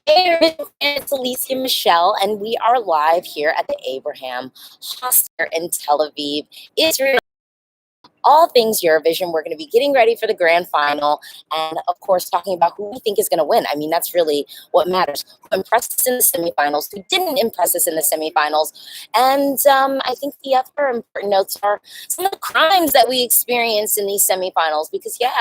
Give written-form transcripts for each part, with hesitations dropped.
Hey, it's Alesia Michelle, and we are live here at the Abraham Hostel in Tel Aviv, Israel. All things Eurovision. We're going to be getting ready for the grand final, and of course, talking about who we think is going to win. I mean, that's really what matters. Who impressed us in the semifinals? Who didn't impress us in the semifinals? And I think the other important notes are some of the crimes that we experienced in these semifinals. Because there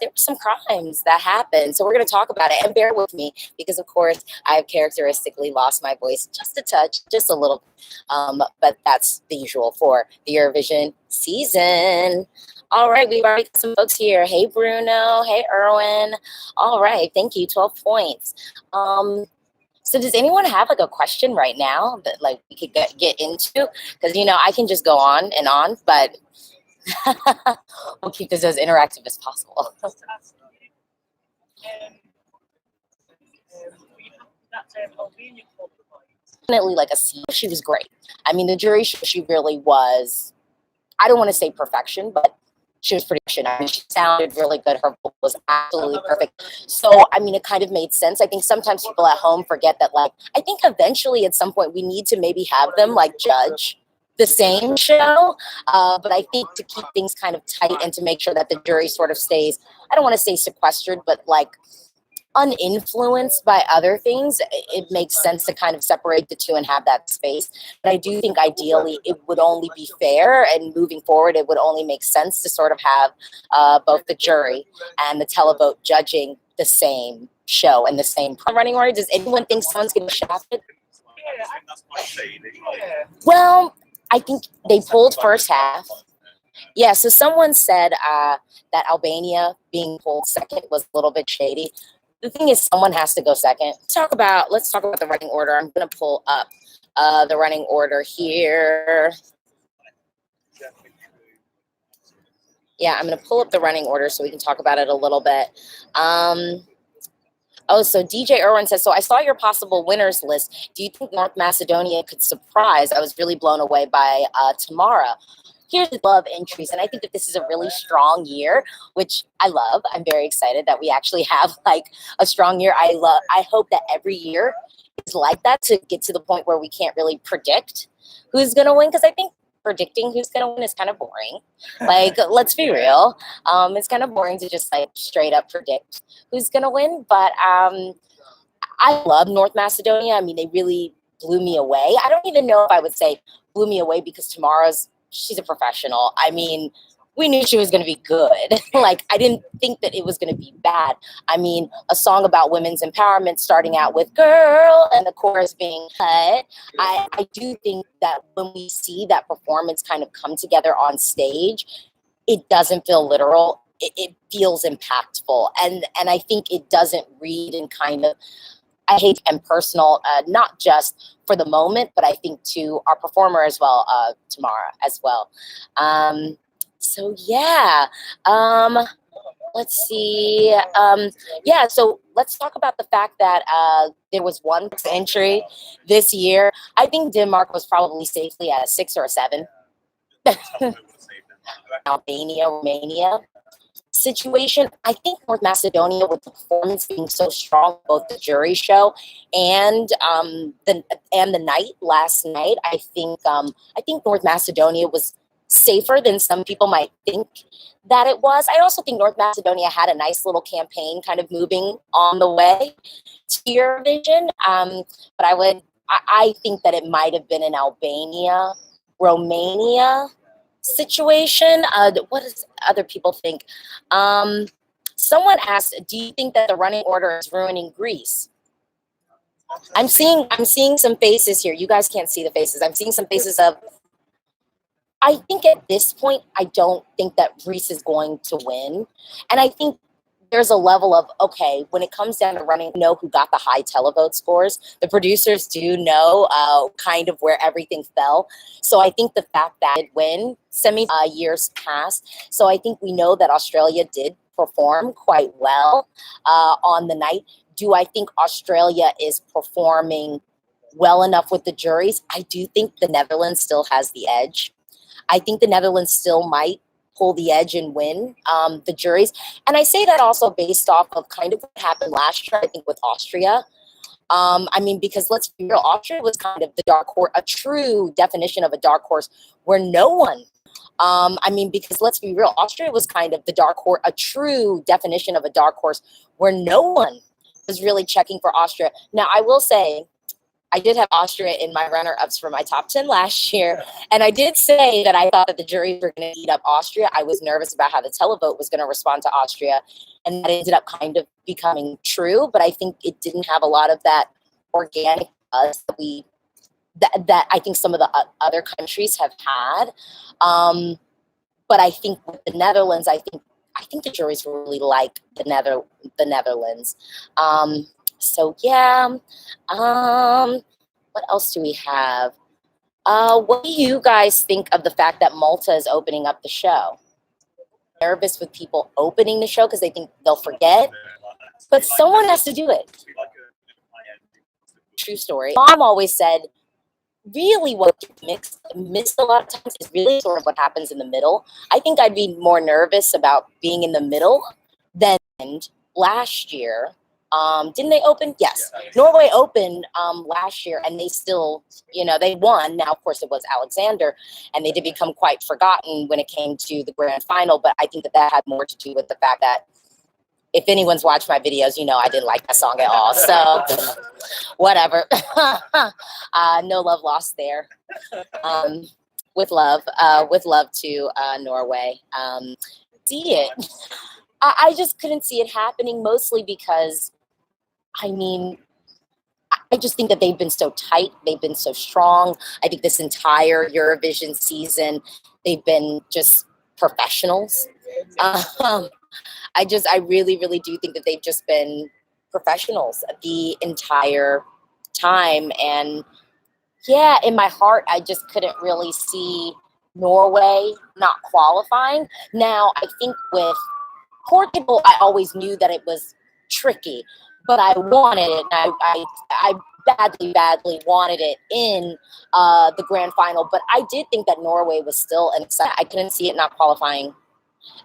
were some crimes that happened. So we're going to talk about it. And bear with me, because of course, I have characteristically lost my voice just a touch, just a little. But that's the usual for the Eurovision season. All right, we've already got some folks here. Hey, Bruno. Hey, Erwin. All right, thank you. 12 points. So does anyone have like a question right now that like we could get into? Because, I can just go on and on, but we'll keep this as interactive as possible. Definitely like a C. She was great. I mean, the jury, she really was. I don't want to say perfection, but she was perfection. I mean, she sounded really good. Her vocal was absolutely perfect. So, I mean, it kind of made sense. I think sometimes people at home forget that, like, I think eventually at some point we need to maybe have them, like, judge the same show. But I think to keep things kind of tight and to make sure that the jury sort of stays, I don't want to say sequestered, but, like, uninfluenced by other things, it makes sense to kind of separate the two and have that space. But I do think ideally it would only be fair, and moving forward it would only make sense to sort of have both the jury and the televote judging the same show and the same running order. Does anyone think someone's getting shafted? Well, I think they pulled first half. Yeah, so someone said that Albania being pulled second was a little bit shady. The thing is, someone has to go second. Let's talk about the running order. I'm going to pull up the running order here. Yeah, I'm going to pull up the running order so we can talk about it a little bit. So DJ Irwin says, so I saw your possible winners list. Do you think North Macedonia could surprise? I was really blown away by Tamara. Here's the love entries, and I think that this is a really strong year, which I love. I'm very excited that we actually have like a strong year. I hope that every year is like that, to get to the point where we can't really predict who's going to win, because I think predicting who's going to win is kind of boring. Like, let's be real. It's kind of boring to just like straight up predict who's going to win. But I love North Macedonia. I mean, they really blew me away. I don't even know if I would say blew me away, because she's a professional. I mean, we knew she was going to be good. Like, I didn't think that it was going to be bad. I mean, a song about women's empowerment starting out with girl and the chorus being cut. I do think that when we see that performance kind of come together on stage, it doesn't feel literal. It feels impactful. And I think it doesn't read in kind of, I hate and personal, not just for the moment, but I think to our performer as well, Tamara as well. Let's see. So let's talk about the fact that there was one entry this year. I think Denmark was probably safely at a 6 or a 7. Albania, Romania situation. I think North Macedonia, with the performance being so strong, both the jury show and the night last night, I think North Macedonia was safer than some people might think that it was. I also think North Macedonia had a nice little campaign kind of moving on the way to Eurovision. But I think that it might have been an Albania, Romania situation. What does other people think? Someone asked, do you think that the running order is ruining Greece? I'm seeing some faces here. You guys can't see the faces. I'm seeing some faces of, I think at this point, I don't think that Greece is going to win. And I think there's a level of, okay, when it comes down to running, know who got the high televote scores. The producers do know kind of where everything fell. So I think the fact that it win years past. So I think we know that Australia did perform quite well on the night. Do I think Australia is performing well enough with the juries? I do think the Netherlands still has the edge. I think the Netherlands still might pull the edge and win, the juries. And I say that also based off of kind of what happened last year, I think, with Austria. I mean, because let's be real, Austria was kind of the dark horse, a true definition of a dark horse where no one, I mean, because let's be real, Austria was kind of the dark horse, a true definition of a dark horse where no one was really checking for Austria. Now, I will say, I did have Austria in my runner-ups for my top 10 last year. And I did say that I thought that the juries were going to eat up Austria. I was nervous about how the televote was going to respond to Austria. And that ended up kind of becoming true. But I think it didn't have a lot of that organic buzz that I think some of the other countries have had. But I think with the Netherlands, I think the juries really like the Netherlands. So yeah, what else do we have? What do you guys think of the fact that Malta is opening up the show? Nervous with people opening the show because they think they'll forget, but someone has to do it. True story. Mom always said, really what gets missed a lot of times is really sort of what happens in the middle. I think I'd be more nervous about being in the middle than last year. Didn't they open? Yes. Norway opened last year, and they still, they won. Now, of course, it was Alexander, and they did become quite forgotten when it came to the grand final. But I think that had more to do with the fact that if anyone's watched my videos, I didn't like that song at all. So, whatever. No love lost there. With love to Norway. See it. I just couldn't see it happening, mostly because, I just think that they've been so tight. They've been so strong. I think this entire Eurovision season, they've been just professionals. I really, really do think that they've just been professionals the entire time. And yeah, in my heart, I just couldn't really see Norway not qualifying. Now, I think with Portugal, I always knew that it was tricky, but I wanted it. I badly wanted it in the grand final. But I did think that Norway was still an exciting. I couldn't see it not qualifying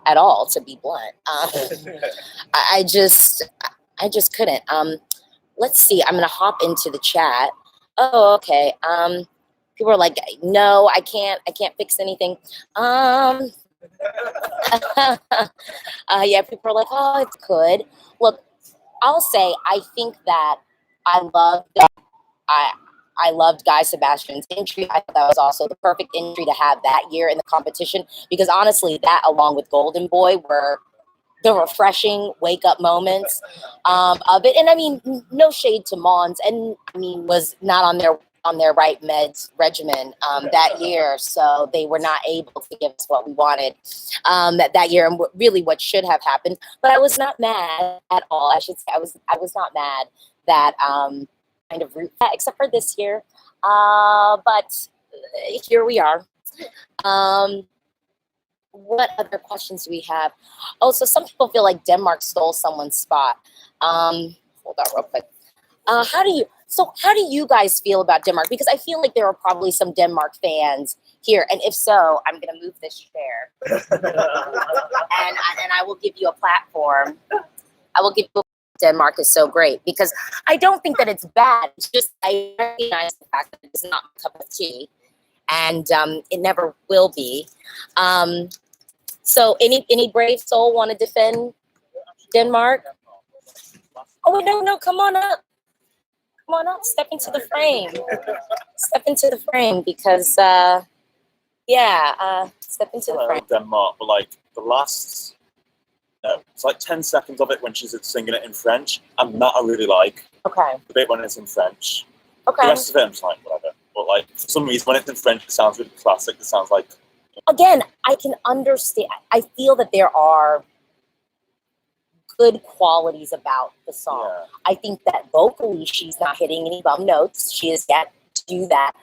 at all, to be blunt. I just couldn't. Let's see. I'm gonna hop into the chat. Oh, okay. People are like, no, I can't fix anything. Yeah, people are like, oh, it's good. Look, I'll say I think that I loved Guy Sebastian's entry. I thought that was also the perfect entry to have that year in the competition, because honestly, that along with Golden Boy were the refreshing wake up moments of it. And I mean, no shade to Mons, and was not on their right meds regimen that year, so they were not able to give us what we wanted that year, and really what should have happened. But I was not mad at all. I should say I was not mad that kind of route that, except for this year. But here we are. What other questions do we have? Oh, so some people feel like Denmark stole someone's spot. Hold on real quick. How do you guys feel about Denmark? Because I feel like there are probably some Denmark fans here. And if so, I'm going to move this chair. and I will give you a platform. I will give you Denmark is so great, because I don't think that it's bad. It's just I recognize the fact that it's not my cup of tea. And it never will be. So any brave soul want to defend Denmark? Oh, wait, no, come on up. Come on up, step into the frame. Step into the frame, because, step into the frame. Denmark, but like the last, it's like 10 seconds of it when she's singing it in French, and that I really like. Okay. The bit when it's in French. Okay. The rest of it, I'm just like, whatever. But like, for some reason, when it's in French, it sounds really classic. It sounds like... Again, I can understand. I feel that there are good qualities about the song. Yeah. I think that vocally, she's not hitting any bum notes. She has yet to do that.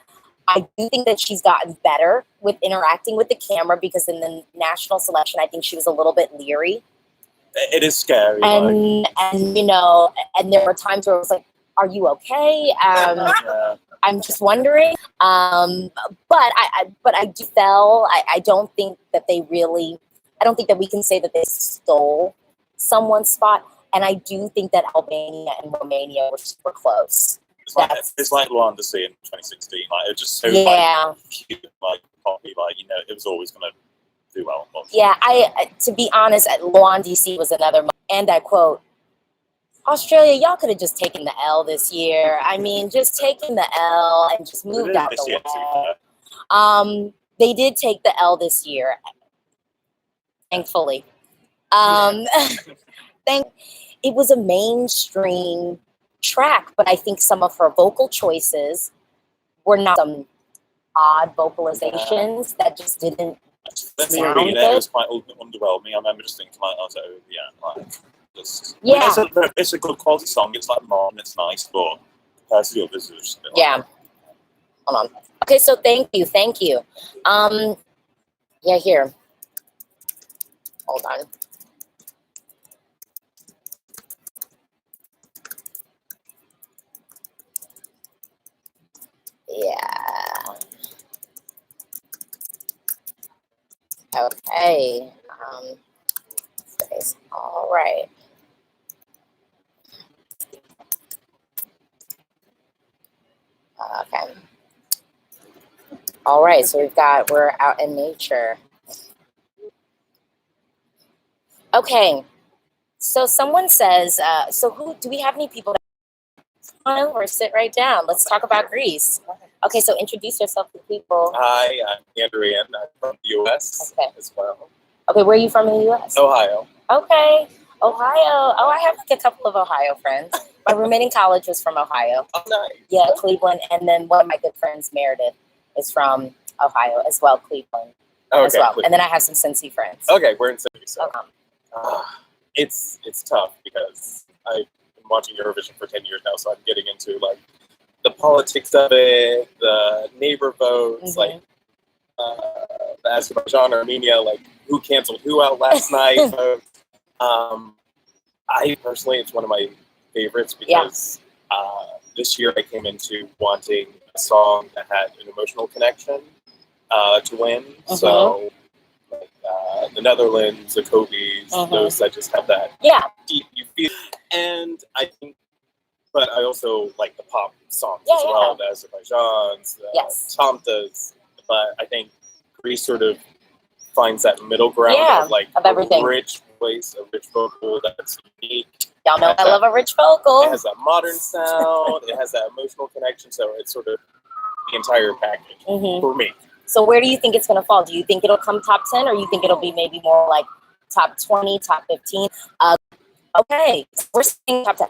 I do think that she's gotten better with interacting with the camera, because in the national selection, I think she was a little bit leery. It is scary. And there were times where I was like, are you okay? Yeah. I'm just wondering. But I do feel, I don't think that they really I don't think that we can say that they stole someone's spot. And I do think that Albania and Romania were super close. It's like Luanda C in 2016. Like, it's just so cute, like poppy. Like, you know, it was always going to do well. Yeah, to be honest, Luanda DC was another. And I quote, Australia, y'all could have just taken the L this year. I mean, just taking the L and just moved out the way. They did take the L this year, thankfully. It was a mainstream track, but I think some of her vocal choices were not some odd vocalizations that just didn't sound good. It was quite underwhelming. I remember just thinking, like, it's a good quality song. It's like modern, it's nice, but the others are just hold on. Okay, so thank you. Here. Hold on. Yeah. Okay. All right. Okay. All right. So we're out in nature. Okay. So someone says, do we have any people that come on over, sit right down? Let's talk about Greece. Okay, so introduce yourself to people. Hi, I'm Andrea. I'm from the U.S. as well. Okay, where are you from in the U.S.? Ohio. Okay, Ohio. Oh, I have like a couple of Ohio friends. My roommate in college was from Ohio. Oh, nice. Yeah, Cleveland. And then one of my good friends, Meredith, is from Ohio as well, Cleveland as well. Cleveland. And then I have some Cincy friends. Okay, we're in Cincy. So. It's tough because I've been watching Eurovision for 10 years now, so I'm getting into like the politics of it, the neighbor votes, like the Azerbaijan, Armenia, like who canceled who out last night. I personally, it's one of my favorites because this year I came into wanting a song that had an emotional connection to win. So the Netherlands, the Kobe's, those that just have that deep you feel. And I think, but I also like the pop songs as well, the Azerbaijan's, the Tamtas. But I think Greece sort of finds that middle ground of like everything. A rich voice, a rich vocal that's unique. Y'all know I love a rich vocal. It has that modern sound. It has that emotional connection. So it's sort of the entire package for me. So where do you think it's going to fall? Do you think it'll come top 10 or you think it'll be maybe more like top 20, top 15? Okay, we're saying top 10.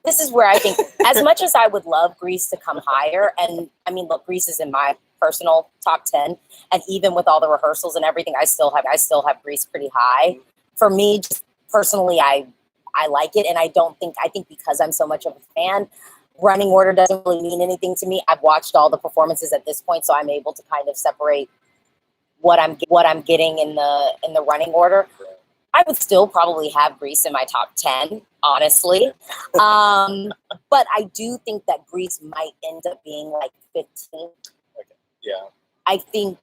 This is where I think, as much as I would love Greece to come higher, and I mean, look, Greece is in my personal top 10, and even with all the rehearsals and everything, I still have Greece pretty high. For me, just personally, I like it, and I think because I'm so much of a fan, running order doesn't really mean anything to me. I've watched all the performances at this point, so I'm able to kind of separate what I'm getting in the running order. I would still probably have Greece in my top 10, honestly. But I do think that Greece might end up being like 15. Okay. Yeah. I think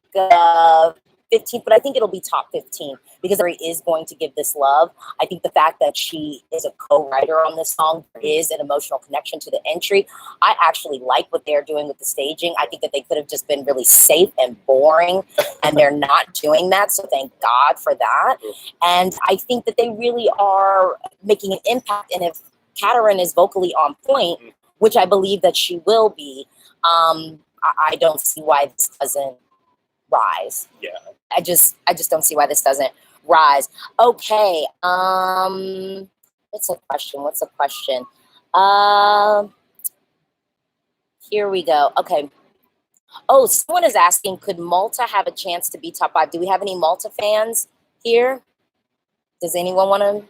15, but I think it'll be top 15 because Ari is going to give this love. I think the fact that she is a co-writer on this song, there is an emotional connection to the entry. I actually like what they're doing with the staging. I think that they could have just been really safe and boring, and they're not doing that. So thank God for that. And I think that they really are making an impact. And if Katerin is vocally on point, which I believe that she will be, I don't see why this doesn't rise. Yeah. I just don't see why this doesn't rise. Okay. What's a question? Here we go. Okay. Oh, someone is asking, could Malta have a chance to be top 5? Do we have any Malta fans here? Does anyone want to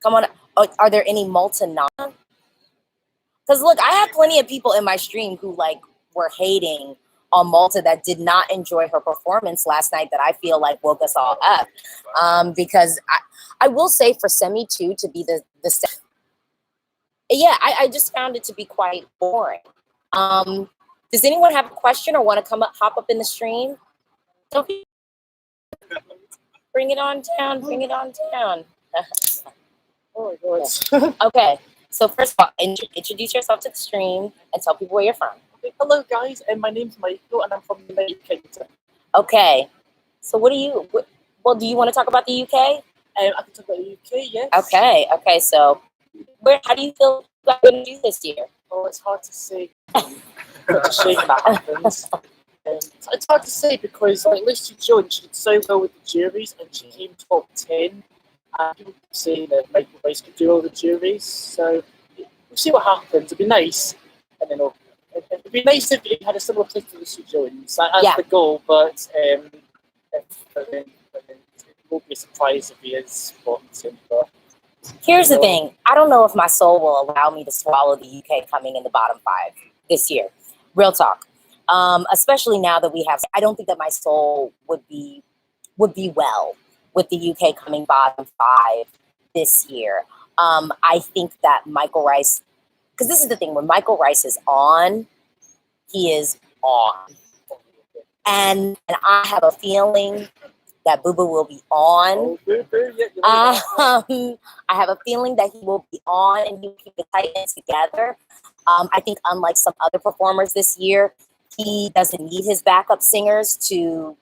come on? Oh, are there any Malta non? Because look, I have plenty of people in my stream who like were hating on Malta that did not enjoy her performance last night that I feel like woke us all up. Because I will say for Semi 2 to be the I just found it to be quite boring. Does anyone have a question or want to hop up in the stream? Bring it on down. Bring it on down. Oh my god. Okay. So first of all, introduce yourself to the stream and tell people where you're from. Okay, hello guys, and my name's Michael, and I'm from the United Kingdom. Okay. So do you want to talk about the UK? I can talk about the UK, yes. Okay. Okay. So how do you feel about what you do this year? Oh, it's hard to say. It's a shame that happens. It's hard to say because like Alesia Michelle, she did so well with the juries, and she came top 10. And people say that Michael Rice could do all the juries, so we'll see what happens. It'd be nice. I don't know. It'd be nice if he had a similar place to Alesia Jones. That's the goal, but it won't be a surprise if he is bottom. But here's the thing. I don't know if my soul will allow me to swallow the UK coming in the bottom 5 this year. Real talk. Especially now that we have, I don't think that my soul would be well with the UK coming bottom 5 this year. I think that Michael Rice, because this is the thing, when Michael Rice is on, he is on. And I have a feeling that Boo Boo will be on. I have a feeling that he will be on and he will keep the Titans together. I think unlike some other performers this year, he doesn't need his backup singers to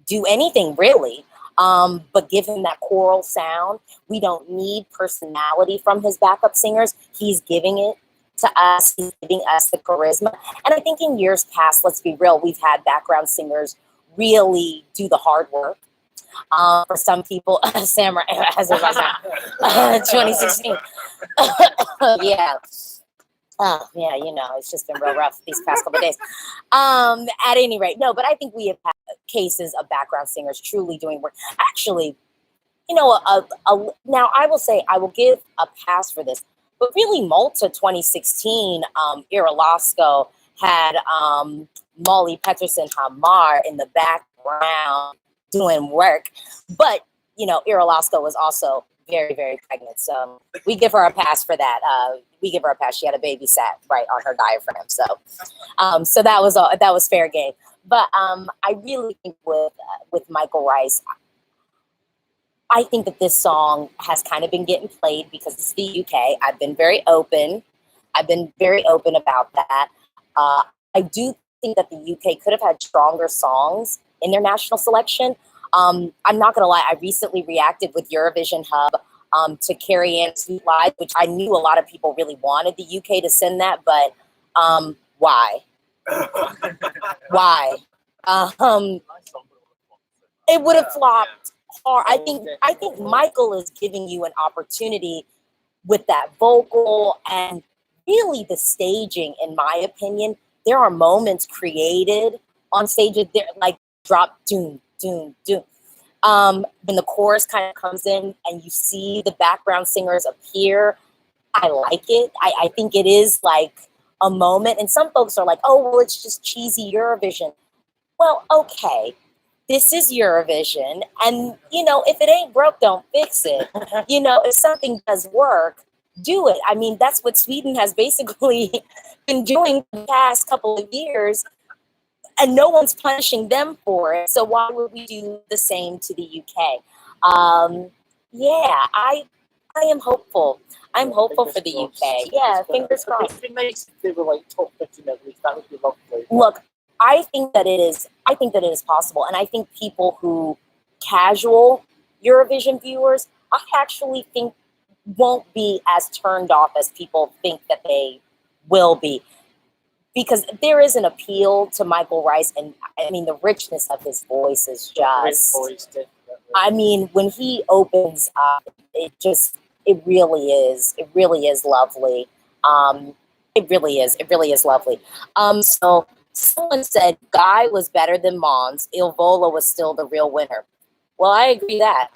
do anything really, but give him that choral sound. We don't need personality from his backup singers. He's giving it to us. He's giving us the charisma. And I think in years past, let's be real, we've had background singers really do the hard work. For some people, Samurai, as it was 2016. Yeah. Yeah, it's just been real rough these past couple of days. At any rate, no, but I think we have had cases of background singers truly doing work. Actually, now I will say I will give a pass for this, but really Malta 2016, Ira Lasco had Molly Peterson Hamar in the background doing work, but Ira Lasco was also very, very pregnant, so we give her a pass for that. We give her a pass. She had a baby sat right on her diaphragm, so that was fair game. But I really think with Michael Rice, I think that this song has kind of been getting played because it's the UK. I've been very open about that. I do think that the UK could have had stronger songs in their national selection. I'm not gonna lie, I recently reacted with Eurovision Hub to Carrie Ann's Sweet Lies, which I knew a lot of people really wanted the UK to send that, but why? Why? It would have flopped hard. I think Michael is giving you an opportunity with that vocal and really the staging, in my opinion. There are moments created on stage there, like drop doom, doom, doom. When the chorus kind of comes in and you see the background singers appear, I like it. I think it is like a moment. And some folks are like, oh, well, it's just cheesy Eurovision. Well, okay, this is Eurovision. And, if it ain't broke, don't fix it. If something does work, do it. I mean, that's what Sweden has basically been doing for the past couple of years. And no one's punishing them for it. So why would we do the same to the UK? I am hopeful. I'm hopeful for the UK. Yeah, fingers crossed. It'd be nice if they were like top 15 at least. That would be lovely. Look, I think that it is possible. And I think people who casual Eurovision viewers, I actually think won't be as turned off as people think that they will be. Because there is an appeal to Michael Rice, and I mean, the richness of his voice is just, I mean, when he opens up, it really is lovely. It really is lovely. So someone said Guy was better than Mons. Il Volo was still the real winner. Well, I agree that.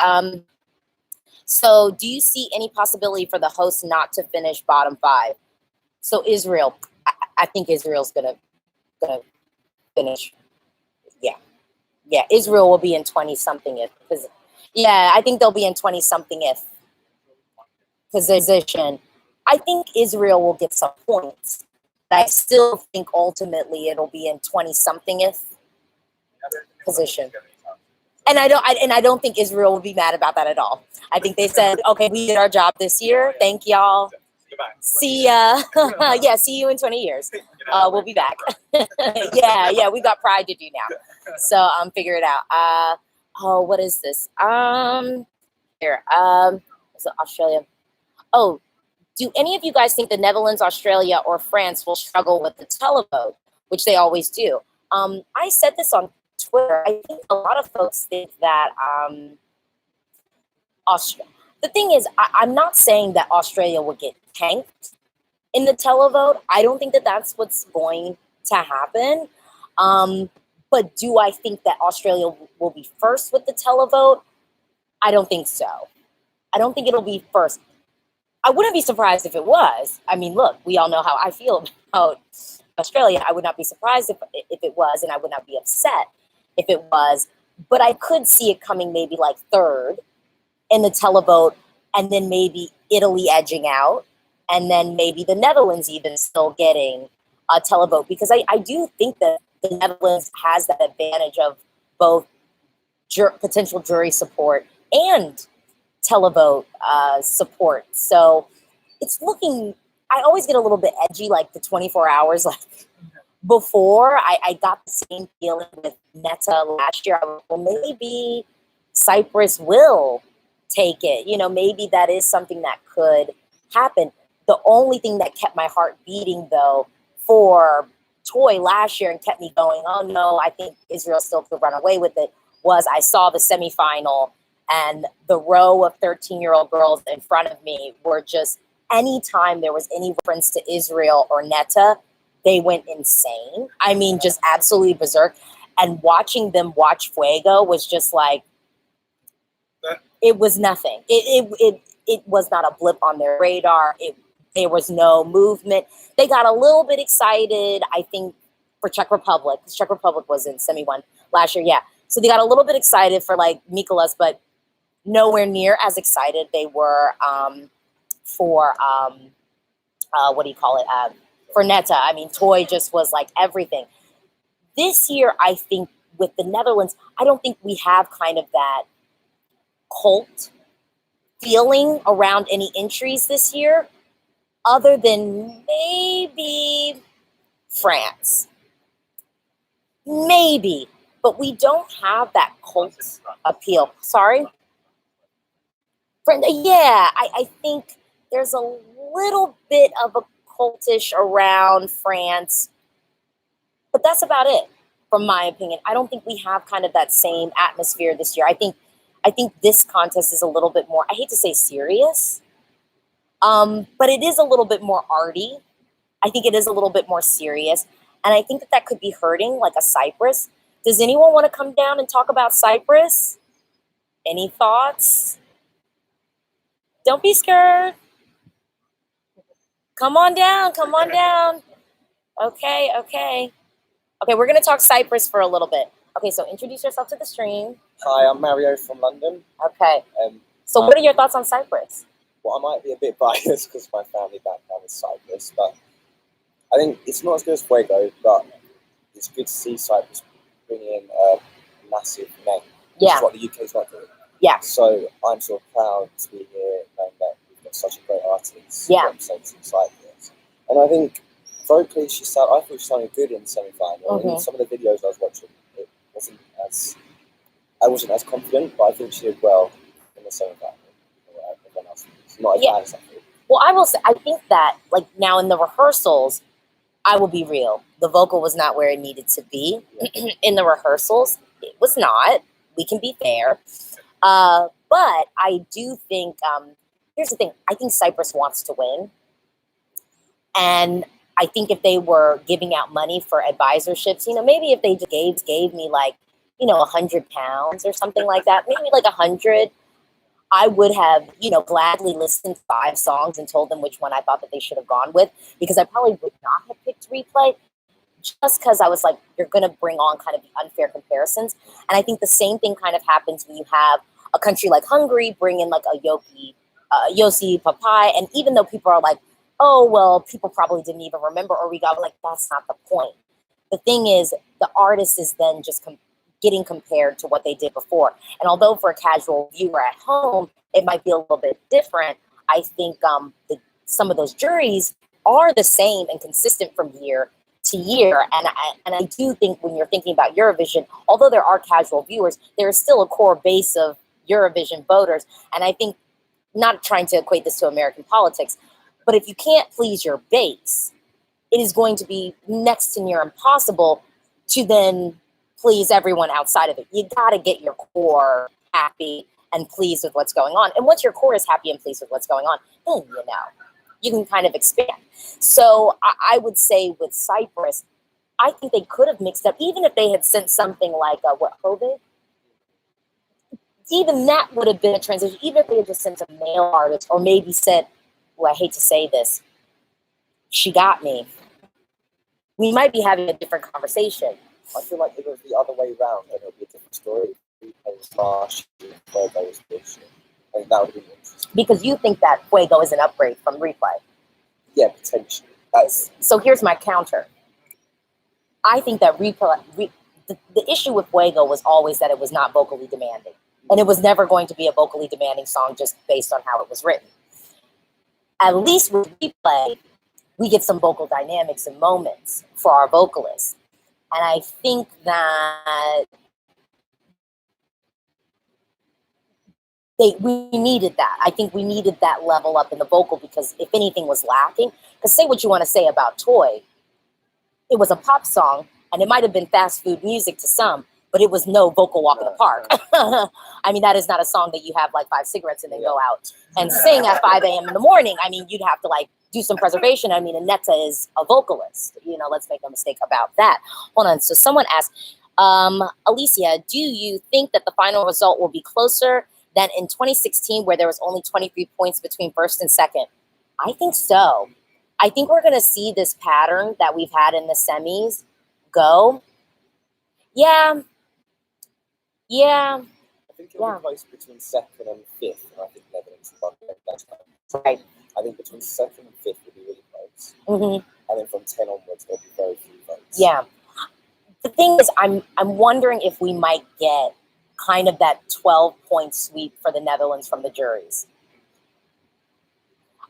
So do you see any possibility for the host not to finish bottom 5? So Israel, I think Israel's gonna finish. Yeah. Israel will be in 20-something if. I think they'll be in 20-something if position. I think Israel will get some points. But I still think ultimately it'll be in 20-something if position. And I don't think Israel will be mad about that at all. I think they said, okay, we did our job this year. Thank y'all. Goodbye. See ya. Yeah, see you in 20 years. We'll be back. Yeah, we got pride to do now. So figure it out. Oh, what is this? Here. Is it Australia? Oh, do any of you guys think the Netherlands, Australia, or France will struggle with the televote, which they always do? I said this on Twitter. I think a lot of folks think that the thing is, I'm not saying that Australia will get tanked in the televote. I don't think that that's what's going to happen. But do I think that Australia will be first with the televote? I don't think so. I don't think it'll be first. I wouldn't be surprised if it was. I mean, look, we all know how I feel about Australia. I would not be surprised if it was, and I would not be upset if it was. But I could see it coming maybe like third in the televote, and then maybe Italy edging out, and then maybe the Netherlands even still getting a televote, because I do think that the Netherlands has that advantage of both potential jury support and televote support. So it's looking, I always get a little bit edgy, like the 24 hours like before. I got the same feeling with Netta last year. I was, well, maybe Cyprus will take it. You know, maybe that is something that could happen. The only thing that kept my heart beating, though, for Toy last year and kept me going, oh no, I think Israel still could run away with it, was I saw the semifinal and the row of 13-year-old girls in front of me were just, anytime there was any reference to Israel or Netta, they went insane. I mean, just absolutely berserk. And watching them watch Fuego was just like, it was nothing. It was not a blip on their radar. There was no movement. They got a little bit excited, I think, for Czech Republic. Czech Republic was in semi-1 last year, yeah. So they got a little bit excited for like Mikolas, but nowhere near as excited they were for what do you call it? For Netta. I mean, Toy just was like everything. This year, I think with the Netherlands, I don't think we have kind of that cult feeling around any entries this year, other than maybe France. Maybe, but we don't have that cult appeal. Sorry? Yeah, I think there's a little bit of a cultish around France, but that's about it, from my opinion. I don't think we have kind of that same atmosphere this year. I think this contest is a little bit more, I hate to say serious, but it is a little bit more arty. I think it is a little bit more serious. And I think that could be hurting like a Cyprus. Does anyone want to come down and talk about Cyprus? Any thoughts? Don't be scared. Come on down. Come on down. Okay. Okay, we're going to talk Cyprus for a little bit. Okay, so introduce yourself to the stream. Hi, I'm Mario from London. Okay. So what are your thoughts on Cyprus? Well, I might be a bit biased because my family background is Cyprus, but I think it's not as good as Fuego, but it's good to see Cyprus bring in a massive name. Yeah. Which is what the UK's not doing. Yeah. So I'm sort of proud to be here, knowing that we've got such a great artist representing Cyprus. And I think vocally I thought she sounded good in the semi-final. Mm-hmm. In some of the videos I was watching, I wasn't as confident, but I think she did well in the semi-final. Everyone else was not as bad as I thought. Well, I will say, I think that, like, now in the rehearsals, I will be real. The vocal was not where it needed to be. In the rehearsals, it was not. We can be fair. But I do think, here's the thing. I think Cyprus wants to win. And I think if they were giving out money for advisorships, you know, maybe if they just gave me like, you know, £100 or something like that, maybe like 100, I would have, you know, gladly listened to 5 songs and told them which one I thought that they should have gone with, because I probably would not have picked Replay, just because I was like, you're going to bring on kind of the unfair comparisons. And I think the same thing kind of happens when you have a country like Hungary bring in like a Yossi Papai, and even though people are like, oh, well, people probably didn't even remember Origa, like, that's not the point. The thing is, the artist is then just getting compared to what they did before. And although for a casual viewer at home, it might be a little bit different, I think some of those juries are the same and consistent from year to year. And I do think when you're thinking about Eurovision, although there are casual viewers, there is still a core base of Eurovision voters. And I think, not trying to equate this to American politics, but if you can't please your base, it is going to be next to near impossible to then please everyone outside of it. You got to get your core happy and pleased with what's going on. And once your core is happy and pleased with what's going on, then, you can kind of expand. So I would say with Cyprus, I think they could have mixed up, even if they had sent something like, Hovid? Even that would have been a transition, even if they had just sent a male artist, or maybe said, I hate to say this, She Got Me. We might be having a different conversation. I feel like if it was the other way around, then it would be a different story. Fuego was bullshit. I think that would be interesting. Because you think that Fuego is an upgrade from Replay. Yeah, potentially. So here's my counter. I think that the issue with Fuego was always that it was not vocally demanding. And it was never going to be a vocally demanding song just based on how it was written. At least with Replay, we get some vocal dynamics and moments for our vocalists. And I think that we needed that. I think we needed that level up in the vocal, because if anything was lacking, because say what you want to say about Toy, it was a pop song, and it might have been fast food music to some, but it was no vocal walk in the park. I mean, that is not a song that you have like 5 cigarettes and then go out and sing at 5 a.m. in the morning. I mean, you'd have to like do some preservation. I mean, Aneta is a vocalist. Let's make no mistake about that. Hold on. So someone asked, Alesia, do you think that the final result will be closer than in 2016, where there was only 23 points between first and second? I think so. I think we're going to see this pattern that we've had in the semis go. Yeah. I think it'll be close between second and fifth, and I think Netherlands will win that time. Right. I think between second and fifth will be really close. Mm-hmm. And then from 10 onwards, there'll be very few votes. Yeah. The thing is, I'm wondering if we might get kind of that 12-point sweep for the Netherlands from the juries.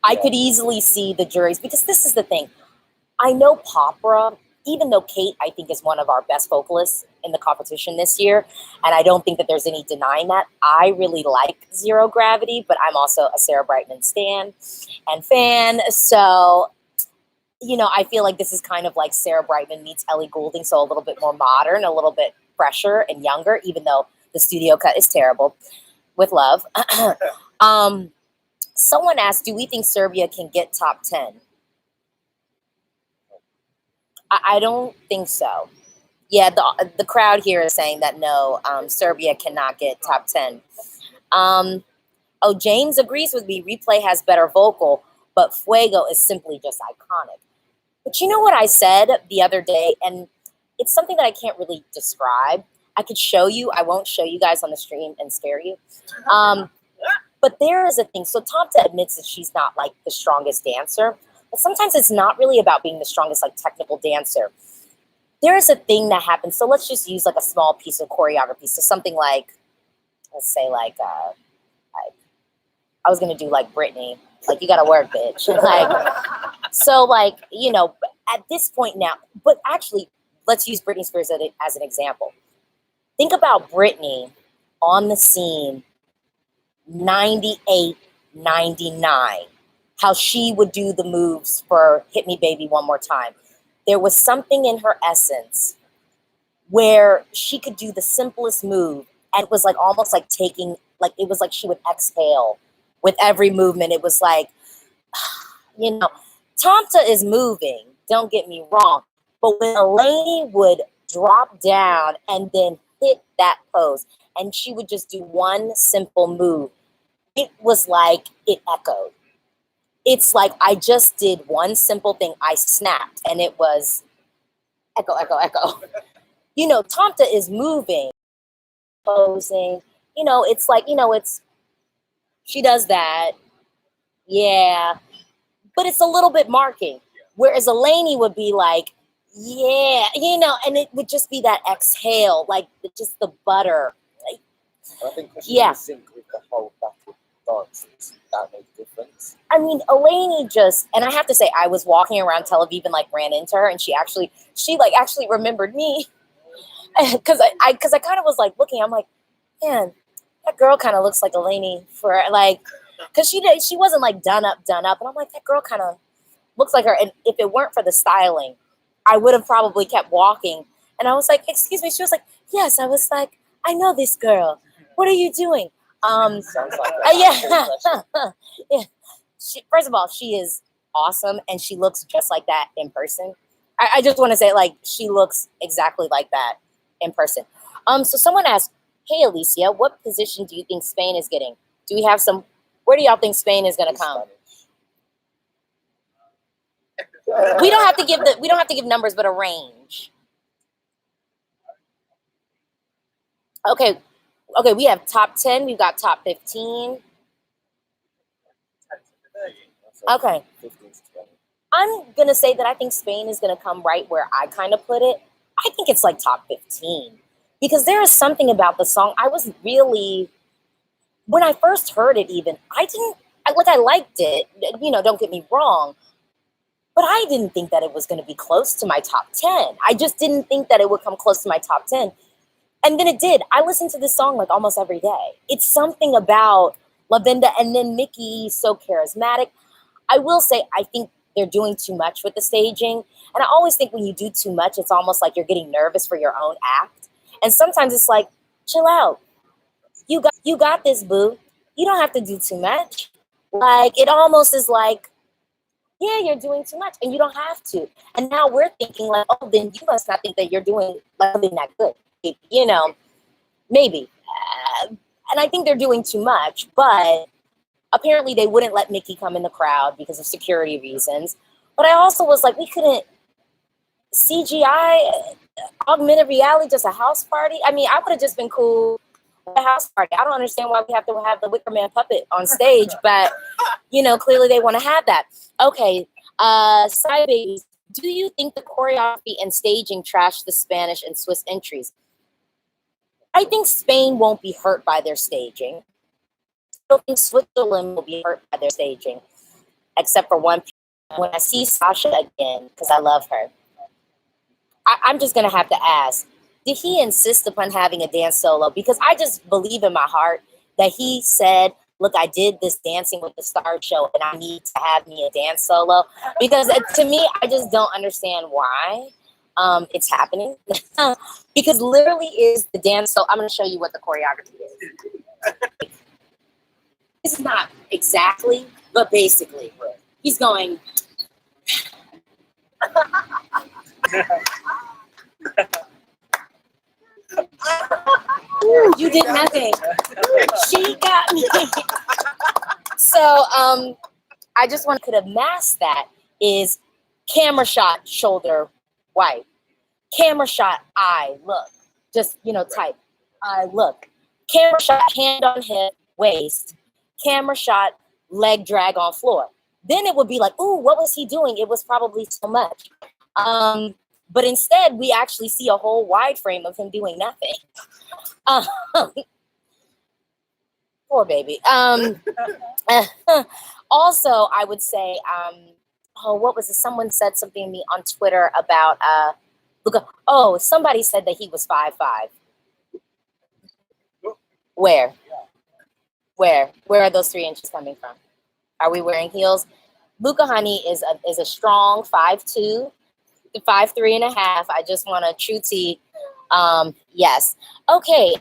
I could easily see the juries, because this is the thing. I know Popra, even though Kate, I think, is one of our best vocalists in the competition this year, and I don't think that there's any denying that. I really like Zero Gravity, but I'm also a Sarah Brightman stan and fan. So, I feel like this is kind of like Sarah Brightman meets Ellie Goulding, so a little bit more modern, a little bit fresher and younger, even though the studio cut is terrible. With love. Someone asked, do we think Serbia can get top 10? I don't think so. Yeah, the crowd here is saying that no, Serbia cannot get top 10. James agrees with me. Replay has better vocal, but Fuego is simply just iconic. But you know what I said the other day, and it's something that I can't really describe. I could show you. I won't show you guys on the stream and scare you. But there is a thing. So Tamta admits that she's not like the strongest dancer, but sometimes it's not really about being the strongest like technical dancer. There is a thing that happens. So let's just use like a small piece of choreography. So something like, let's say like I was gonna do like Britney, like you gotta work, bitch. Like, so like, at this point now, but actually let's use Britney Spears as an example. Think about Britney on the scene 98, 99, how she would do the moves for Hit Me Baby One More Time. There was something in her essence where she could do the simplest move, and it was like almost like taking, like it was like she would exhale with every movement. It was like, Tamta is moving, don't get me wrong, but when Elaine would drop down and then hit that pose, and she would just do one simple move, it was like it echoed. It's like I just did one simple thing. I snapped, and it was echo, echo, echo. Tamta is moving, posing. It's like, she does that. Yeah. But it's a little bit marking. Whereas Eleni would be like, Yeah, and it would just be that exhale, like just the butter. Like, And I think because Yeah. in sync with the whole battle dances, that made a difference. I mean, Eleni just, and I have to say, I was walking around Tel Aviv and like ran into her, and she actually remembered me, because I kind of was like looking, I'm like, man, that girl kind of looks like Eleni for like, because she wasn't like done up, and I'm like, that girl kind of looks like her, and if it weren't for the styling, I would have probably kept walking, and I was like, excuse me, she was like, yes, I was like, I know this girl. What are you doing? Sounds like that. Yeah. Yeah. First of all, she is awesome, and she looks just like that in person. I just want to say, like, she looks exactly like that in person. So someone asked, "Hey, Alesia, what position do you think Spain is getting? Do we have some? Where do y'all think Spain is going to come?" We don't have to give numbers, but a range. Okay, we have top 10. We've got top 15. Okay. 15 to 20. I'm going to say that I think Spain is going to come right where I kind of put it. I think it's like top 15. Because there is something about the song. I was really, when I first heard it even, I liked it. Don't get me wrong. But I didn't think that it was going to be close to my top 10. I just didn't think that it would come close to my top 10. And then it did. I listen to this song like almost every day. It's something about Lavenda, and then Mickey, so charismatic. I will say, I think they're doing too much with the staging. And I always think when you do too much, it's almost like you're getting nervous for your own act. And sometimes it's like, chill out. You got this, boo. You don't have to do too much. Like, it almost is like, yeah, you're doing too much, and you don't have to. And now we're thinking like, oh, then you must not think that you're doing like something that good. Maybe. And I think they're doing too much, but apparently they wouldn't let Mickey come in the crowd because of security reasons. But I also was like, we couldn't CGI, augmented reality, just a house party. I mean, I would have just been cool with a house party. I don't understand why we have to have the Wicker Man puppet on stage, but clearly they want to have that. Okay, Side Babies, do you think the choreography and staging trashed the Spanish and Swiss entries? I think Spain won't be hurt by their staging. I don't think Switzerland will be hurt by their staging, except for one. When I see Sasha again, because I love her, I'm just going to have to ask, did he insist upon having a dance solo? Because I just believe in my heart that he said, look, I did this Dancing with the Stars show, and I need to have me a dance solo. Because to me, I just don't understand why it's happening. Because literally is the dance solo. I'm going to show you what the choreography is. It's not exactly, but basically. He's going... You did nothing. She got me. So I just could have masked that is camera shot, shoulder white. Camera shot, eye, look. Just, type. Eye, look. Camera shot, hand on hip, waist. Camera shot, leg drag on floor. Then it would be like, ooh, what was he doing? It was probably so much. But instead, we actually see a whole wide frame of him doing nothing. Poor baby. Also, I would say, what was it? Someone said something to me on Twitter about, somebody said that he was 5'5". Where? Where are those 3 inches coming from? Are we wearing heels? Luca Honey is a strong 5'2", 5'3.5". I just want a true T. Yes. Okay.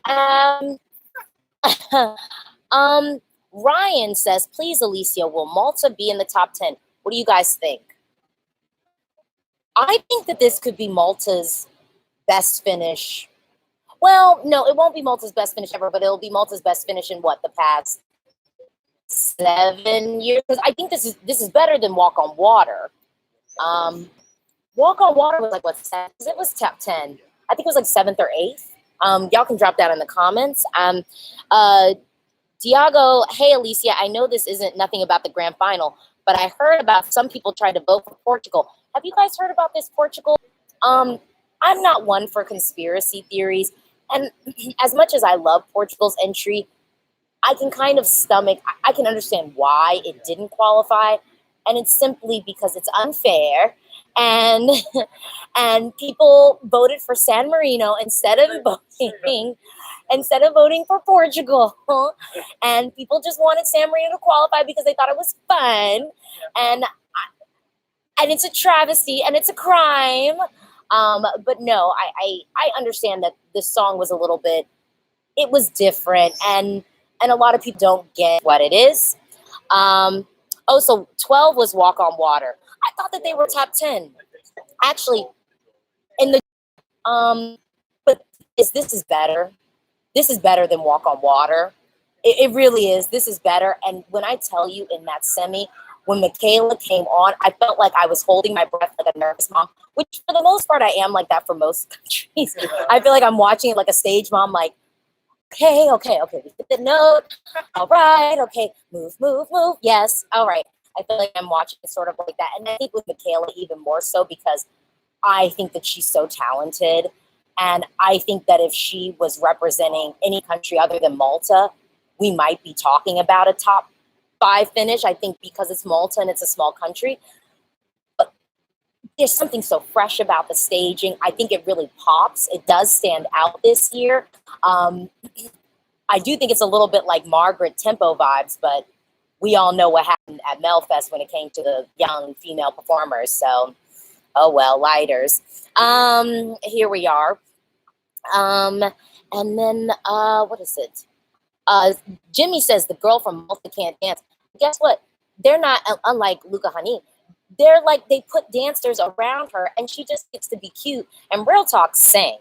Ryan says, please, Alesia, will Malta be in the top 10? What do you guys think? I think that this could be Malta's best finish. Well, no, it won't be Malta's best finish ever, but it'll be Malta's best finish in the past 7 years? Because I think this is better than Walk on Water. Walk on Water was like what? It was top 10. I think it was like 7th or 8th. Y'all can drop that in the comments. Diago, hey Alesia, I know this isn't nothing about the grand final, but I heard about some people tried to vote for Portugal. Have you guys heard about this Portugal? I'm not one for conspiracy theories, and as much as I love Portugal's entry, I can kind of stomach. I can understand why it didn't qualify, and it's simply because it's unfair, and and people voted for San Marino instead of voting for Portugal, and people just wanted San Marino to qualify because they thought it was fun, and it's a travesty and it's a crime. But no, I understand that this song was a little bit. It was different, and a lot of people don't get what it is. So 12 was Walk on Water. I thought that they were top 10. Actually, in the but this is better. This is better than Walk on Water. It really is. This is better. And when I tell you in that semi, when Michaela came on, I felt like I was holding my breath like a nervous mom, which for the most part I am like that for most countries. I feel like I'm watching it like a stage mom, like, okay, we hit the note. All right, okay, move. Yes, all right. I feel like I'm watching it sort of like that. And I think with Michaela even more so because I think that she's so talented. And I think that if she was representing any country other than Malta, we might be talking about a top 5 finish. I think because it's Malta and it's a small country. But there's something so fresh about the staging. I think it really pops. It does stand out this year. I do think it's a little bit like Margaret Tempo vibes, but we all know what happened at Melfest when it came to the young female performers. So, oh well, lighters. Here we are. And then, what is it? Jimmy says the girl from Malta can't dance. Guess what? They're not, unlike Luca Hani, they're like, they put dancers around her and she just gets to be cute and real talk sing.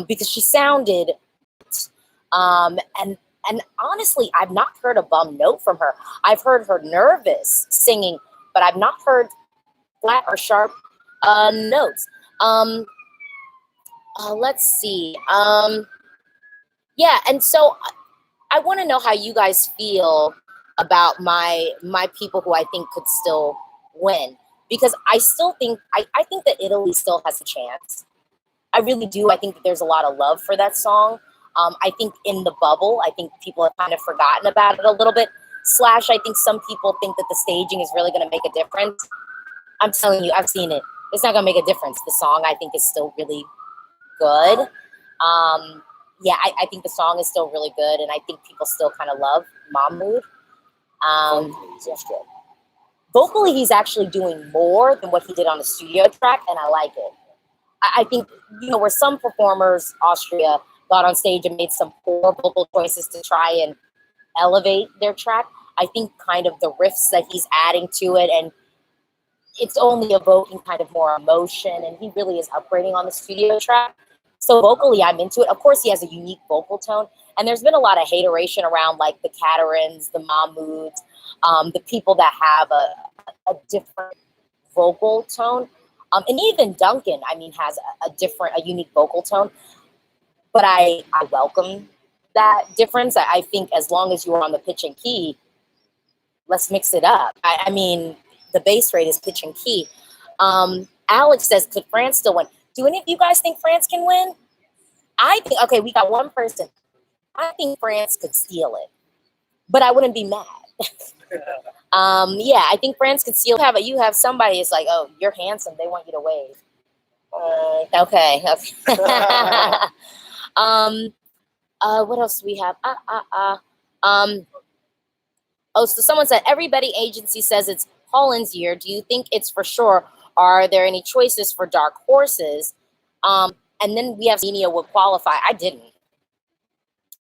Because she sounded, and honestly, I've not heard a bum note from her. I've heard her nervous singing, but I've not heard flat or sharp notes. Let's see. Yeah, and so I want to know how you guys feel about my people who I think could still win, because I still think I think that Italy still has a chance. I really do. I think that there's a lot of love for that song. I think in the bubble, I think people have kind of forgotten about it a little bit. I think some people think that the staging is really going to make a difference. I'm telling you, I've seen it. It's not going to make a difference. The song, I think, is still really good. Yeah, I think the song is still really good, and I think people still kind of love Mahmood. Vocally, he's actually doing more than what he did on the studio track, and I like it. I think, where some performers, Austria, got on stage and made some poor vocal choices to try and elevate their track, I think kind of the riffs that he's adding to it, and it's only evoking kind of more emotion, and he really is upgrading on the studio track. So vocally, I'm into it. Of course, he has a unique vocal tone, and there's been a lot of hateration around like the Catarins, the Mahmoods, the people that have a different vocal tone. And even Duncan, has a unique vocal tone. But I welcome that difference. I think as long as you're on the pitch and key, let's mix it up. The bass rate is pitch and key. Alex says, could France still win? Do any of you guys think France can win? I think, okay, we got one person. I think France could steal it, but I wouldn't be mad. Yeah, I think France could steal. You have somebody. It's like, oh, you're handsome. They want you to wave. Okay. What else do we have? So someone said everybody agency says it's Holland's year. Do you think it's for sure? Are there any choices for dark horses? And then we have Armenia would qualify. I didn't.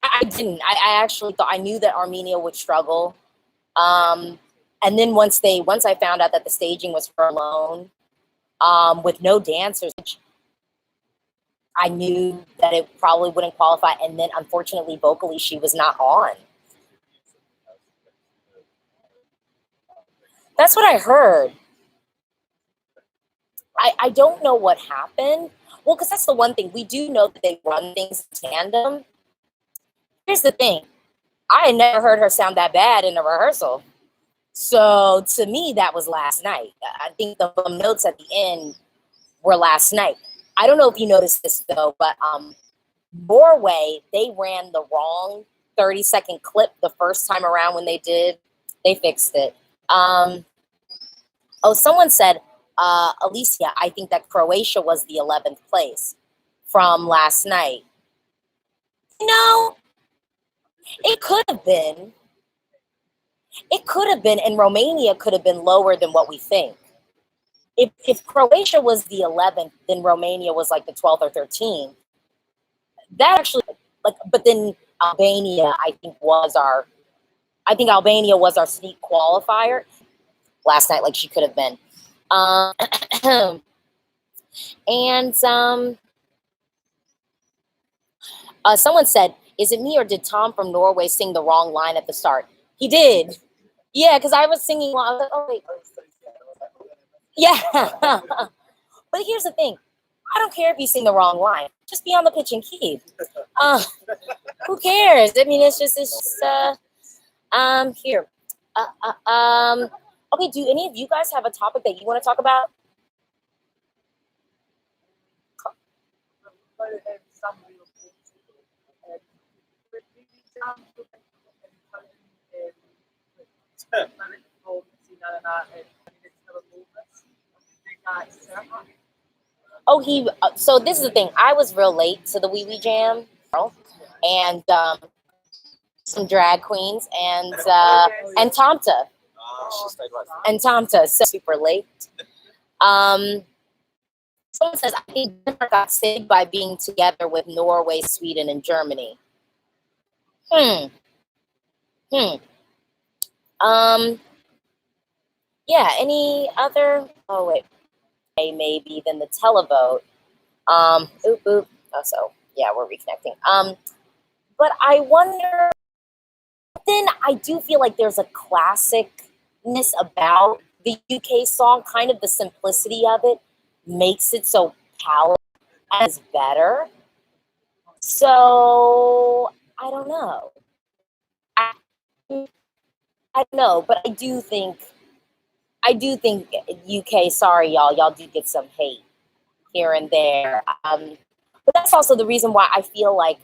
I actually thought I knew that Armenia would struggle. And then once I found out that the staging was her alone, with no dancers, I knew that it probably wouldn't qualify. And then unfortunately, vocally, she was not on. That's what I heard. I don't know what happened. Well, because that's the one thing. We do know that they run things in tandem. Here's the thing. I had never heard her sound that bad in a rehearsal. So to me, that was last night. I think the notes at the end were last night. I don't know if you noticed this though, but Norway, they ran the wrong 30-second clip the first time around when they did. They fixed it. Oh, someone said, Alesia, I think that Croatia was the 11th place from last night. No, it could have been. It could have been, and Romania could have been lower than what we think. If Croatia was the 11th, then Romania was like the 12th or 13th. That actually, like, but then Albania, I think Albania was our sneak qualifier last night, like she could have been. And someone said, is it me or did Tom from Norway sing the wrong line at the start? He did. Yeah, because I was singing while I was like, oh, wait. Yeah. But here's the thing. I don't care if you sing the wrong line. Just be on the pitch and keep. Who cares? I mean, it's just here. Okay, do any of you guys have a topic that you want to talk about? Oh, so this is the thing. I was real late to the Wee Wee Jam, and some drag queens and Tomta. And Tomta, so super late. Someone says, I think Denmark got saved by being together with Norway, Sweden, and Germany. Yeah, any other? Oh, wait. Maybe then the televote. Oop. Oh, so yeah, we're reconnecting. But I wonder. Then I do feel like there's a classicness about the UK song. Kind of the simplicity of it makes it so palatable as better. So I don't know. I don't know, but I do think UK. Sorry, y'all do get some hate here and there. But that's also the reason why I feel like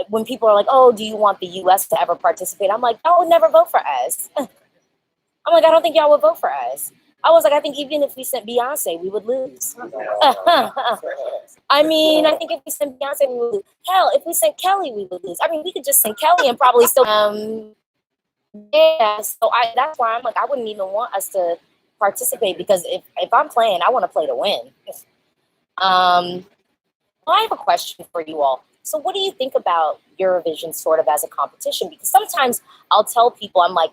when people are like, oh, do you want the US to ever participate? I'm like, y'all would never vote for us. I'm like, I don't think y'all would vote for us. I was like, I think even if we sent Beyonce, we would lose. I mean, I think if we sent Beyonce, we would lose. Hell, if we sent Kelly, we would lose. I mean, we could just send Kelly and probably still. Yeah, so that's why I'm like, I wouldn't even want us to participate because if I'm playing, I want to play to win. I have a question for you all. So what do you think about Eurovision sort of as a competition? Because sometimes I'll tell people, I'm like,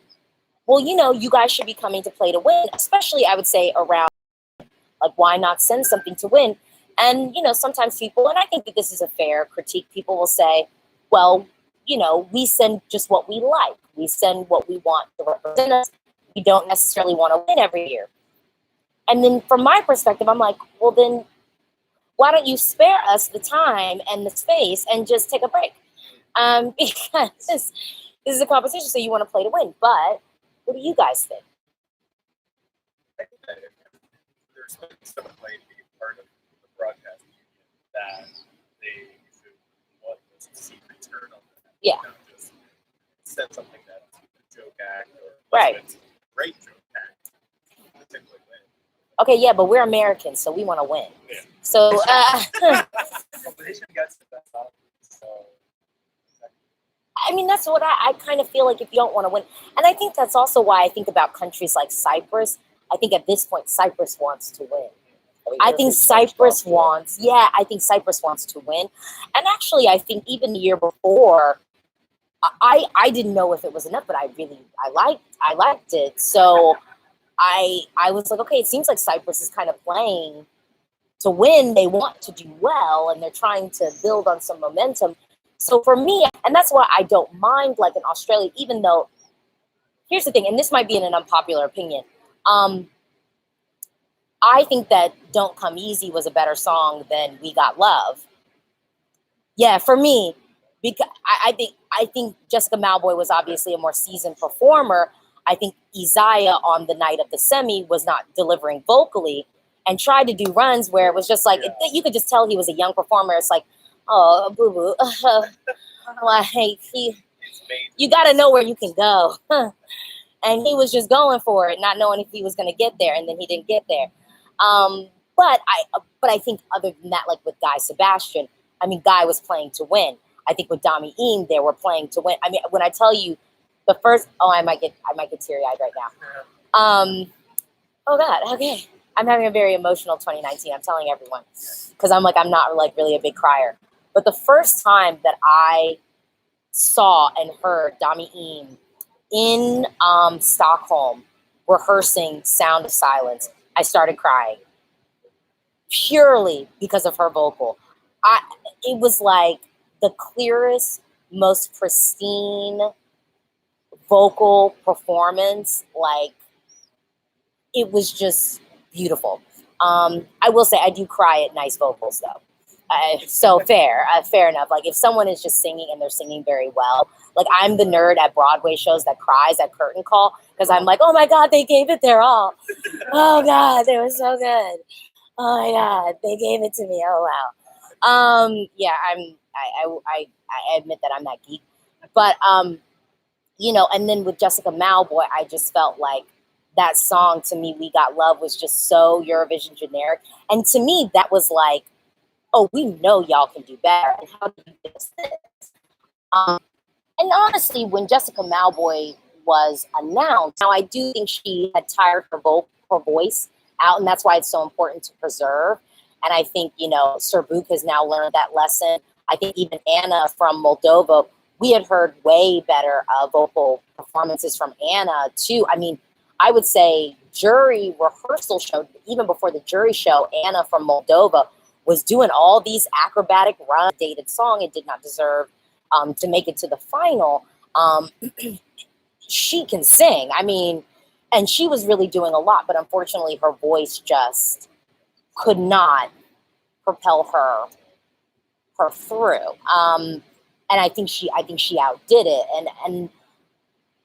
well, you guys should be coming to play to win, especially I would say around, like, why not send something to win? And, sometimes people, and I think that this is a fair critique, people will say, well, we send just what we like. We send what we want to represent us. We don't necessarily want to win every year. And then from my perspective, I'm like, well, then why don't you spare us the time and the space and just take a break? Because this is a competition, so you want to play to win. But what do you guys think? I think that if there's someone playing to be part of the broadcast that they should want to see return on that. Yeah. Not just send something that's a joke act or right. It's a great joke act. Particularly win. Okay, yeah, but we're Americans, so we want to win. Yeah. So, I mean, that's what I kind of feel like if you don't want to win. And I think that's also why I think about countries like Cyprus. I think at this point, Cyprus wants to win. I think Cyprus wants to win. And actually, I think even the year before, I didn't know if it was enough, but I liked it. So I was like, okay, it seems like Cyprus is kind of playing to win. They want to do well, and they're trying to build on some momentum. So for me, and that's why I don't mind like in Australia, even though, here's the thing, and this might be an unpopular opinion. I think that Don't Come Easy was a better song than We Got Love. Yeah, for me, because I think Jessica Mauboy was obviously a more seasoned performer. I think Isaiah on the night of the semi was not delivering vocally. and tried to do runs where it was just like, you could just tell he was a young performer. It's like, oh, boo-boo. Like, you got to know where you can go. And he was just going for it, not knowing if he was going to get there, and then he didn't get there. But I think other than that, like with Guy Sebastian, I mean, Guy was playing to win. I think with Dami Eam, they were playing to win. I mean, when I tell you the first, I might get teary-eyed right now. Oh God, okay. I'm having a very emotional 2019. I'm telling everyone, because I'm not like really a big crier. But the first time that I saw and heard Dami Eam in Stockholm rehearsing Sound of Silence, I started crying purely because of her vocal. It was like the clearest, most pristine vocal performance. Like, it was just beautiful. I will say I do cry at nice vocals though. So fair enough. Like if someone is just singing and they're singing very well, like I'm the nerd at Broadway shows that cries at curtain call because I'm like, oh my God, they gave it their all. Oh God, they were so good. Oh my God, they gave it to me. Oh wow. Yeah, I admit that I'm that geek, but you know, and then with Jessica Malboy, I just felt like that song to me, We Got Love, was just so Eurovision generic, and to me that was like, oh, we know y'all can do better, and how do you do this? And honestly, when Jessica Malboy was announced, now I do think she had tired her voice out, and that's why it's so important to preserve. And I think, you know, Sir Book has now learned that lesson. I think even Anna from Moldova, we had heard way better vocal performances from Anna too. I mean, I would say jury rehearsal show, even before the jury show, Anna from Moldova was doing all these acrobatic runs, dated song. It did not deserve to make it to the final. She can sing. I mean, and she was really doing a lot, but unfortunately her voice just could not propel her through. And I think she outdid it. And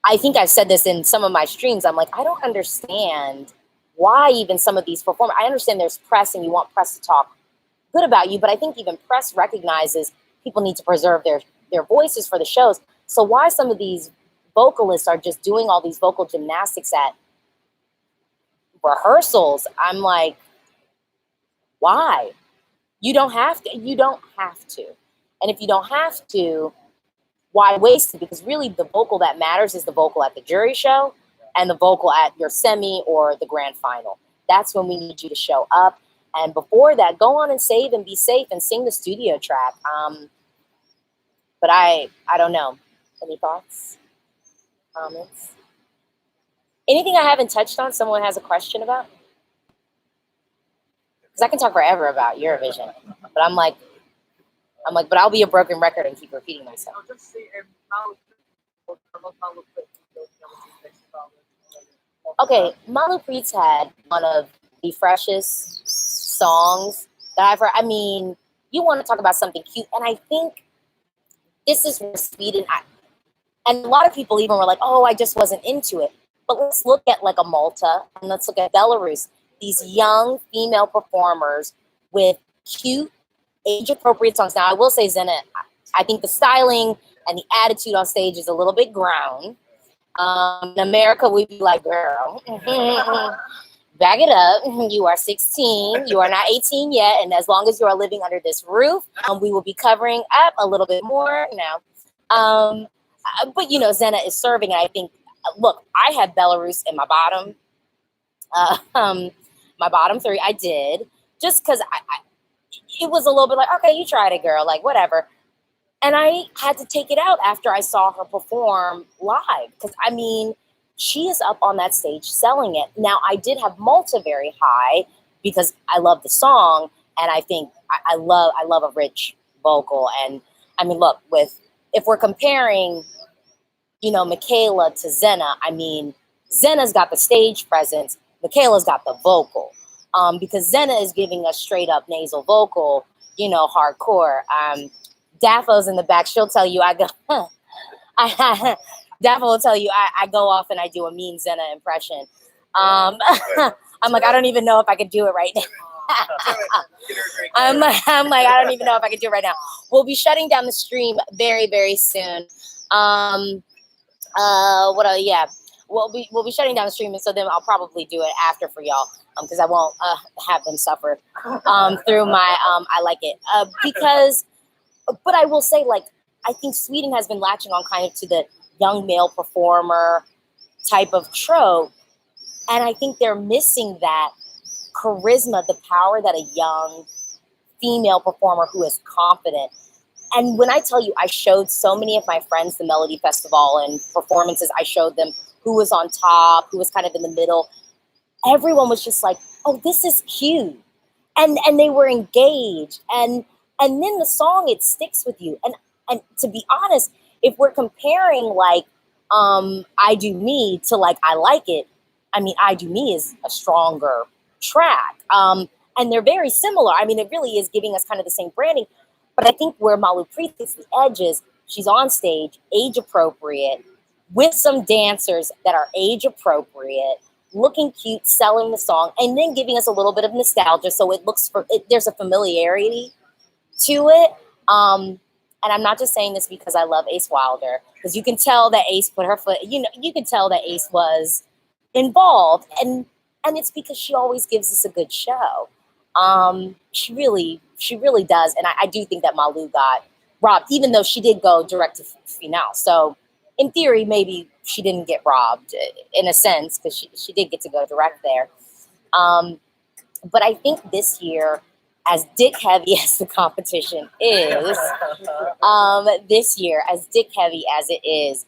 I think I've said this in some of my streams. I'm like, I don't understand why even some of these performers, I understand there's press and you want press to talk good about you, but I think even press recognizes people need to preserve their voices for the shows. So why some of these vocalists are just doing all these vocal gymnastics at rehearsals, I'm like, why? You don't have to. And if you don't have to, why waste it? Because really the vocal that matters is the vocal at the jury show and the vocal at your semi or the grand final. That's when we need you to show up. And before that, go on and save and be safe and sing the studio track. But I don't know. Any thoughts? Comments? Anything I haven't touched on someone has a question about? Because I can talk forever about Eurovision. But I'm like, but I'll be a broken record and keep repeating myself. Okay, Malu Preet's had one of the freshest songs that I've heard. I mean, you want to talk about something cute, and I think this is where Sweden, and a lot of people even were like, oh, I just wasn't into it. But let's look at like a Malta, and let's look at Belarus. These young female performers with cute, age-appropriate songs. Now, I will say, Zena, I think the styling and the attitude on stage is a little bit ground. In America, we'd be like, girl, back it up. You are 16. You are not 18 yet. And as long as you are living under this roof, we will be covering up a little bit more now. But, you know, Zena is serving. And I think, look, I had Belarus in my bottom three. I did. Just because it was a little bit like, okay, you tried it, girl. Like, whatever. And I had to take it out after I saw her perform live. Because, I mean, she is up on that stage selling it. Now, I did have Malta very high because I love the song. And I think I love a rich vocal. And, I mean, look, if we're comparing, you know, Michaela to Zena, I mean, Zena's got the stage presence. Michaela's got the vocal. Because Zena is giving a straight up nasal vocal, you know, hardcore. Daffod's in the back. She'll tell you I go, Daffo will tell you I go off and I do a mean Zena impression. I'm like, I don't even know if I could do it right now. I'm like, I don't even know if I could do it right now. We'll be shutting down the stream very, very soon. Yeah. We'll be shutting down the stream, and so then I'll probably do it after for y'all, because I won't have them suffer through my I like it because. But I will say, like, I think Sweden has been latching on kind of to the young male performer type of trope, and I think they're missing that charisma, the power that a young female performer who is confident. And when I tell you, I showed so many of my friends the Melody Festival and performances. I showed them who was on top, who was kind of in the middle. Everyone was just like, oh, this is cute. And they were engaged. And then the song, it sticks with you. And to be honest, if we're comparing like I Do Me to like I Like It, I mean, I Do Me is a stronger track. And they're very similar. I mean, it really is giving us kind of the same branding. But I think where Malu Preet hits the edge is she's on stage, age appropriate, with some dancers that are age appropriate, looking cute, selling the song, and then giving us a little bit of nostalgia. So it looks there's a familiarity to it. And I'm not just saying this because I love Ace Wilder, because you can tell that Ace put her foot, you can tell that Ace was involved. And it's because she always gives us a good show. She really does. And I do think that Malu got robbed, even though she did go direct to finale. So in theory, maybe she didn't get robbed in a sense, because she did get to go direct there. But I think this year, as dick heavy as the competition is, this year, as dick heavy as it is,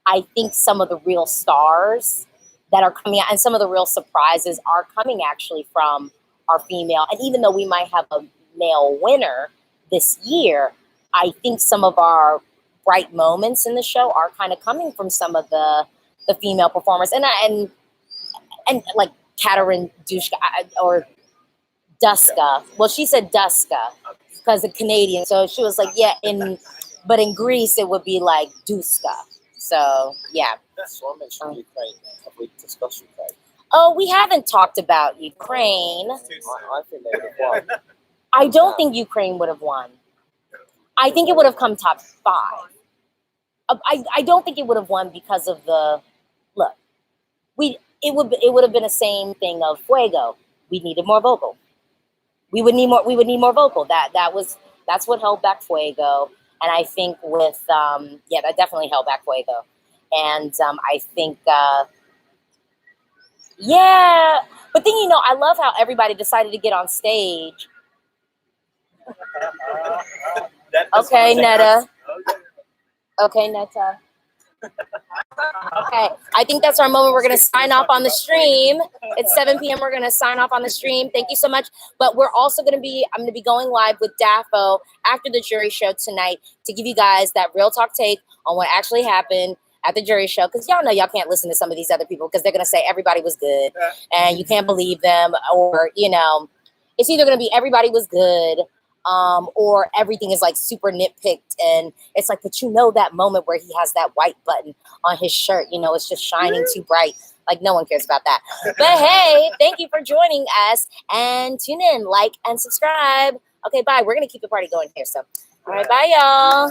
I think some of the real stars that are coming out and some of the real surprises are coming actually from our female. And even though we might have a male winner this year, I think some of our bright moments in the show are kind of coming from some of the female performers. And like Katarina Dushka or Duska. Well, she said Duska because of Canadian. So she was like, yeah, but in Greece it would be like Duska. So yeah. So I mentioned Ukraine. Have we discussed Ukraine? Oh, we haven't talked about Ukraine. I think they would have won. I don't think Ukraine would have won. I think it would have come top 5. I don't think it would have won because of look. It would have been the same thing of Fuego. We needed more vocal. We would need more vocal. That's what held back Fuego. And I think with that definitely held back Fuego. And I think but then I love how everybody decided to get on stage. Okay, Netta. Okay, Netta. Okay, I think that's our moment. We're going to sign off on the stream. It's 7 p.m. We're going to sign off on the stream. Thank you so much. But I'm going to be going live with Daffo after the jury show tonight to give you guys that real talk take on what actually happened at the jury show. Because y'all know y'all can't listen to some of these other people because they're going to say everybody was good and you can't believe them, or, it's either going to be everybody was good, or everything is like super nitpicked, and it's like, but that moment where he has that white button on his shirt, it's just shining too bright. Like no one cares about that. But hey, thank you for joining us, and tune in, like, and subscribe. Okay, bye. We're gonna keep the party going here. So, all right, bye, y'all.